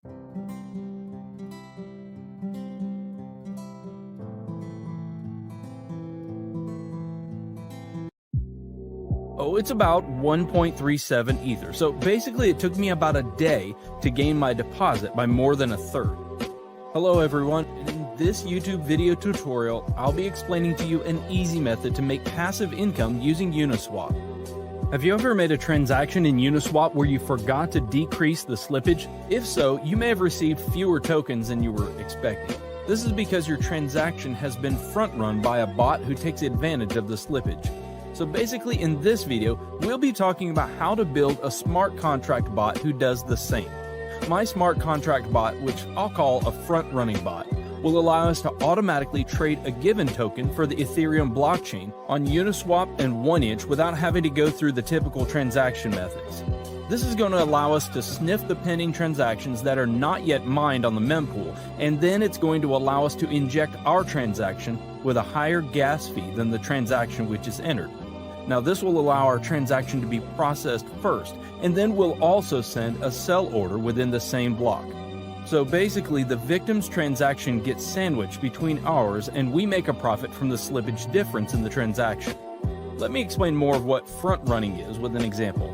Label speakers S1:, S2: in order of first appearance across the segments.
S1: Oh, it's about 1.37 Ether. So basically it took me about a day to gain my deposit by more than a third. Hello everyone, in this YouTube video tutorial, I'll be explaining to you an easy method to make passive income using Uniswap. Have you ever made a transaction in Uniswap where you forgot to decrease the slippage? If so, you may have received fewer tokens than you were expecting. This is because your transaction has been front-run by a bot who takes advantage of the slippage. So basically in this video, we'll be talking about how to build a smart contract bot who does the same. My smart contract bot, which I'll call a front-running bot, will allow us to automatically trade a given token for the Ethereum blockchain on Uniswap and 1inch without having to go through the typical transaction methods. This is going to allow us to sniff the pending transactions that are not yet mined on the mempool, and then it's going to allow us to inject our transaction with a higher gas fee than the transaction which is entered. Now this will allow our transaction to be processed first, and then we'll also send a sell order within the same block. So basically the victim's transaction gets sandwiched between ours, and we make a profit from the slippage difference in the transaction. Let me explain more of what front running is with an example.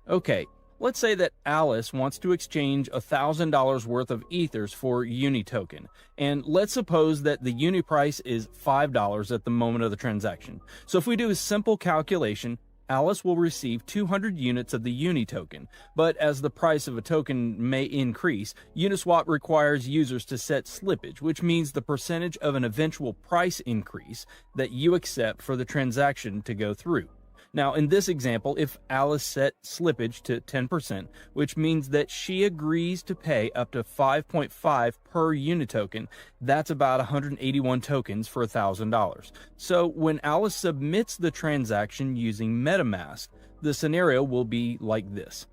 S1: Okay, let's say that Alice wants to exchange $1,000 worth of Ethers for Uni token, and let's suppose that the Uni price is $5 at the moment of the transaction. So if we do a simple calculation, Alice will receive 200 units of the Uni token, but as the price of a token may increase, Uniswap requires users to set slippage, which means the percentage of an eventual price increase that you accept for the transaction to go through. Now, in this example, if Alice set slippage to 10%, which means that she agrees to pay up to 5.5 per unit token, that's about 181 tokens for $1,000. So when Alice submits the transaction using MetaMask, the scenario will be like this.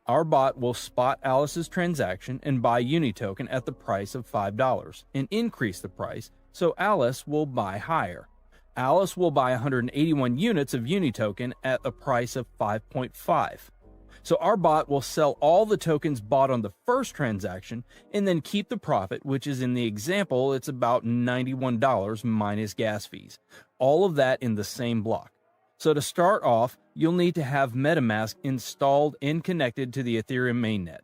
S1: Our bot will spot Alice's transaction and buy Uni token at the price of $5 and increase the price, so Alice will buy higher. Alice will buy 181 units of Uni token at a price of 5.5. So our bot will sell all the tokens bought on the first transaction and then keep the profit, which is in the example, it's about $91 minus gas fees. All of that in the same block. So to start off, you'll need to have MetaMask installed and connected to the Ethereum mainnet.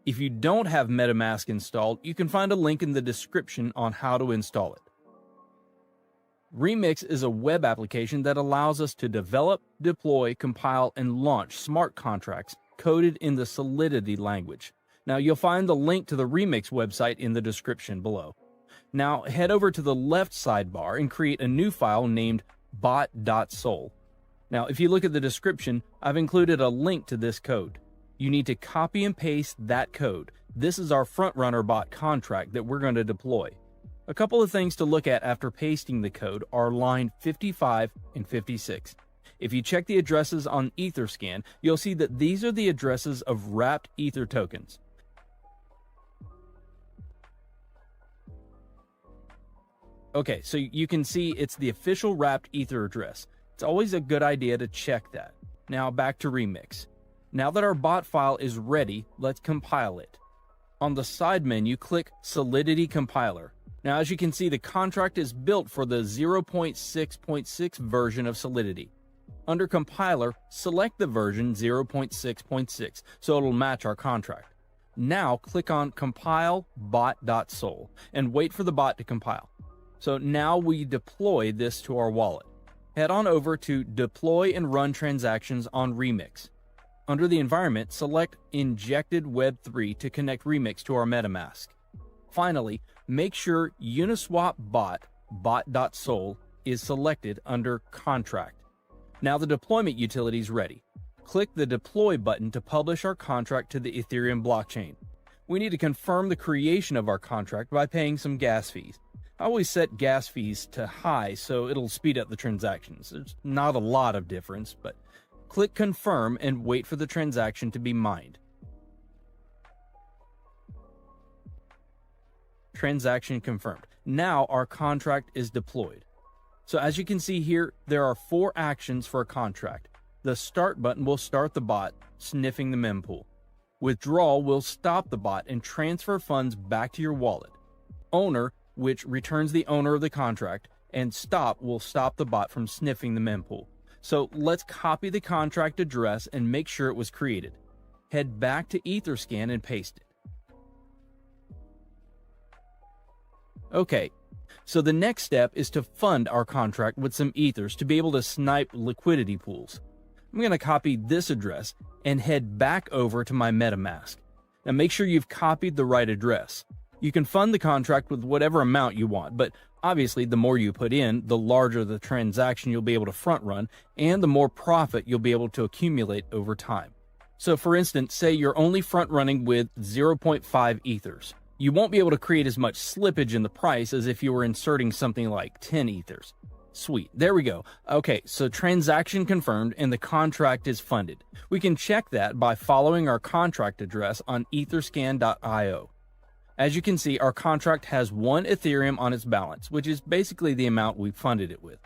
S1: If you don't have MetaMask installed, you can find a link in the description on how to install it. Remix is a web application that allows us to develop, deploy, compile, and launch smart contracts coded in the Solidity language. Now you'll find the link to the Remix website in the description below. Now head over to the left sidebar and create a new file named Bot.sol. Now if you look at the description, I've included a link to this code. You need to copy and paste that code. This is our frontrunner bot contract that we're going to deploy. A couple of things to look at after pasting the code are line 55 and 56. If you check the addresses on Etherscan, you'll see that these are the addresses of wrapped Ether tokens. Okay, so you can see it's the official wrapped Ether address. It's always a good idea to check that. Now back to Remix. Now that our bot file is ready, let's compile it. On the side menu, click Solidity Compiler. Now, as you can see, the contract is built for the 0.6.6 version of Solidity. Under Compiler, select the version 0.6.6 so it'll match our contract. Now, click on Compile Bot.sol and wait for the bot to compile. So now we deploy this to our wallet. Head on over to Deploy and Run Transactions on Remix. Under the environment, select Injected Web3 to connect Remix to our MetaMask. Finally, make sure Uniswap Bot.sol is selected under Contract. Now the deployment utility is ready. Click the Deploy button to publish our contract to the Ethereum blockchain. We need to confirm the creation of our contract by paying some gas fees. I always set gas fees to high so it'll speed up the transactions. There's not a lot of difference, but click Confirm and wait for the transaction to be mined. Transaction confirmed. Now our contract is deployed. So as you can see here, there are 4 actions for a contract. The start button will start the bot sniffing the mempool. Withdrawal will stop the bot and transfer funds back to your wallet. Owner, which returns the owner of the contract, and stop will stop the bot from sniffing the mempool. So let's copy the contract address and make sure it was created. Head back to Etherscan and paste it. Okay, so the next step is to fund our contract with some ethers to be able to snipe liquidity pools. I'm going to copy this address and head back over to my MetaMask. Now make sure you've copied the right address. You can fund the contract with whatever amount you want, but obviously the more you put in, the larger the transaction you'll be able to front run, and the more profit you'll be able to accumulate over time. So for instance, say you're only front running with 0.5 ethers. You won't be able to create as much slippage in the price as if you were inserting something like 10 ethers. Sweet, there we go. Okay, so transaction confirmed and the contract is funded. We can check that by following our contract address on etherscan.io. As you can see, our contract has 1 Ethereum on its balance, which is basically the amount we funded it with.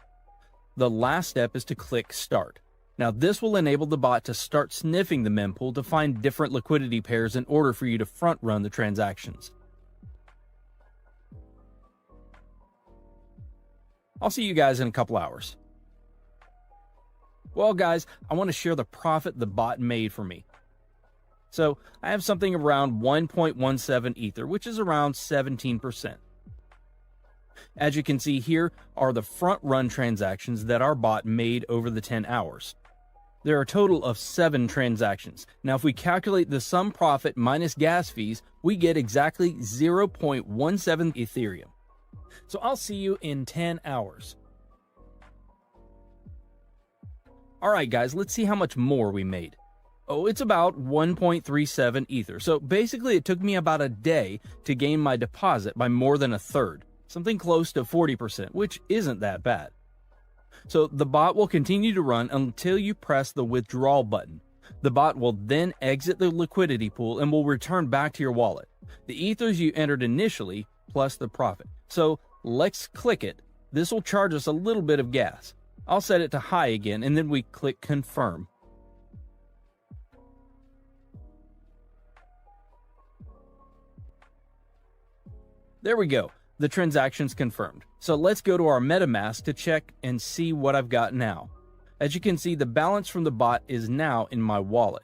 S1: The last step is to click Start. Now this will enable the bot to start sniffing the mempool to find different liquidity pairs in order for you to front run the transactions. I'll see you guys in a couple hours. Well guys, I want to share the profit the bot made for me. So I have something around 1.17 Ether, which is around 17%. As you can see here are the front run transactions that our bot made over the 10 hours. There are a total of 7 transactions. Now if we calculate the sum profit minus gas fees, we get exactly 0.17 Ethereum. So I'll see you in 10 hours. Alright guys, let's see how much more we made. Oh, it's about 1.37 Ether. So basically it took me about a day to gain my deposit by more than a third. Something close to 40%, which isn't that bad. So the bot will continue to run until you press the withdrawal button. The bot will then exit the liquidity pool and will return back to your wallet. The ethers you entered initially plus the profit. So let's click it. This will charge us a little bit of gas. I'll set it to high again and then we click confirm. There we go. The transaction's confirmed. So let's go to our MetaMask to check and see what I've got now. As you can see, the balance from the bot is now in my wallet.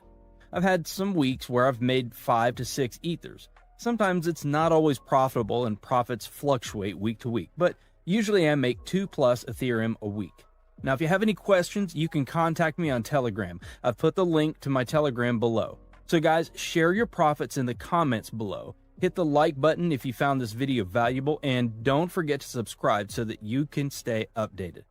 S1: I've had some weeks where I've made 5 to 6 ethers. Sometimes it's not always profitable and profits fluctuate week to week, but usually I make 2+ Ethereum a week. Now if you have any questions, you can contact me on Telegram. I've put the link to my Telegram below. So guys, share your profits in the comments below. Hit the like button if you found this video valuable, and don't forget to subscribe so that you can stay updated.